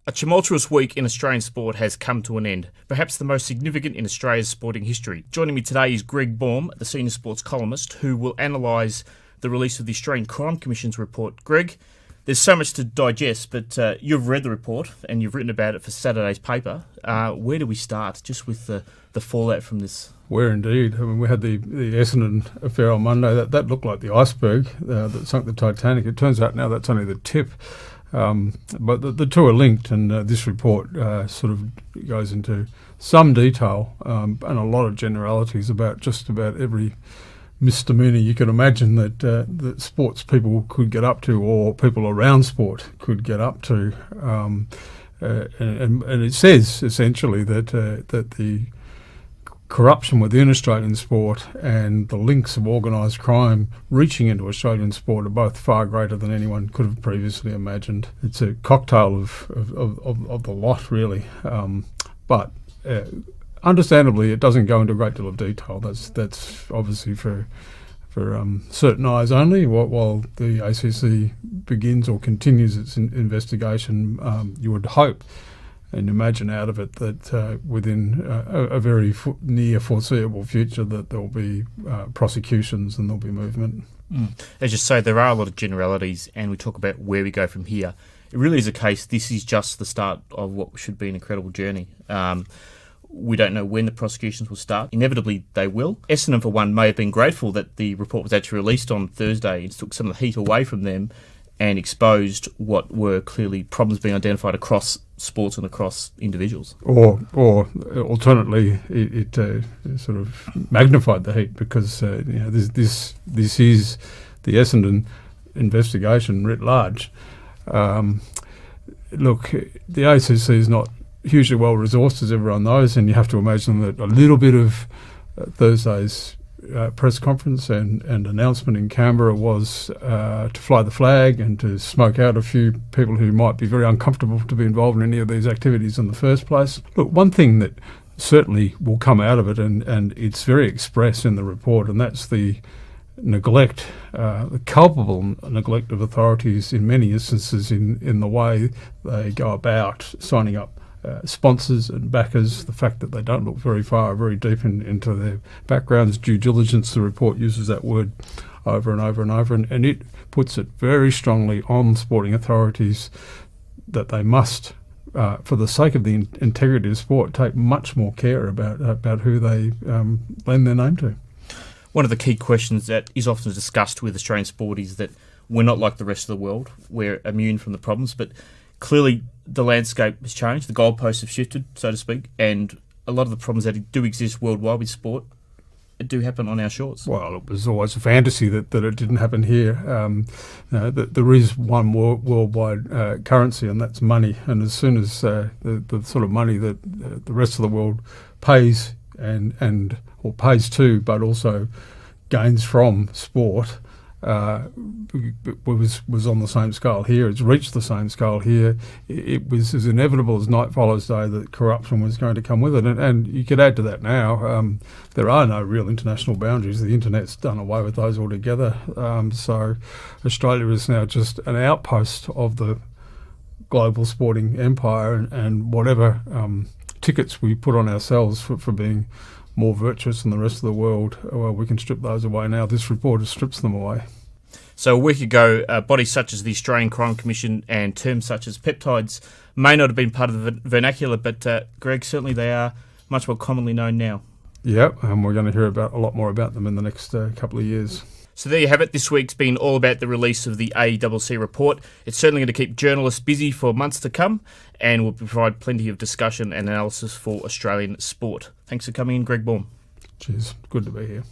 A tumultuous week in Australian sport has come to an end, perhaps the most significant in Australia's sporting history. Joining me today is Greg Baum, the senior sports columnist, who will analyse the release of the Australian Crime Commission's report. Greg, there's so much to digest, but you've read the report and you've written about it for Saturday's paper. Where do we start, just with the fallout from this? Where indeed. I mean, we had the Essendon affair on Monday. That looked like the iceberg that sunk the Titanic. It turns out now that's only the tip. But the two are linked, and this report sort of goes into some detail and a lot of generalities about just about every misdemeanour you can imagine that sports people could get up to, or people around sport could get up to. And it says essentially that the corruption within Australian sport and the links of organised crime reaching into Australian sport are both far greater than anyone could have previously imagined. It's a cocktail of the lot, really. But understandably, it doesn't go into a great deal of detail. That's obviously for certain eyes only. While the ACC begins or continues its investigation, you would hope and imagine out of it that within a very near foreseeable future that there will be prosecutions and there will be movement. As you say, there are a lot of generalities, and we talk about where we go from here. It really is a case, this is just the start of what should be an incredible journey. We don't know when the prosecutions will start. Inevitably, they will. Essendon, for one, may have been grateful that the report was actually released on Thursday. It took some of the heat away from them and exposed what were clearly problems being identified across sports and across individuals. Or alternately, it sort of magnified the heat because this is the Essendon investigation writ large. Look, the ACC is not hugely well resourced, as everyone knows, and you have to imagine that a little bit of Thursday's press conference and announcement in Canberra was to fly the flag and to smoke out a few people who might be very uncomfortable to be involved in any of these activities in the first place. Look, one thing that certainly will come out of it, and it's very express in the report, and that's the neglect, the culpable neglect of authorities in many instances in the way they go about signing up sponsors and backers, the fact that they don't look very far, very deep into their backgrounds. Due diligence, the report uses that word over and over and over, and it puts it very strongly on sporting authorities that they must, for the sake of the integrity of sport, take much more care about who they lend their name to. One of the key questions that is often discussed with Australian sport is that we're not like the rest of the world. We're immune from the problems, but clearly the landscape has changed, the goalposts have shifted, so to speak, and a lot of the problems that do exist worldwide with sport do happen on our shores. Well, it was always a fantasy that it didn't happen here. There is one worldwide currency, and that's money, and as soon as the sort of money that the rest of the world pays or pays to, but also gains from sport, was on the same scale here. It's reached the same scale here. It was as inevitable as night follows day that corruption was going to come with it. And you could add to that now, there are no real international boundaries. The internet's done away with those altogether. So Australia is now just an outpost of the global sporting empire, and whatever tickets we put on ourselves for being more virtuous than the rest of the world, well, we can strip those away now. This report strips them away. So a week ago, bodies such as the Australian Crime Commission and terms such as peptides may not have been part of the vernacular, but Greg, certainly they are much more commonly known now. Yeah, and we're going to hear a lot more about them in the next couple of years. So there you have it. This week's been all about the release of the ACC report. It's certainly going to keep journalists busy for months to come, and will provide plenty of discussion and analysis for Australian sport. Thanks for coming in, Greg Baum. Cheers. Good to be here.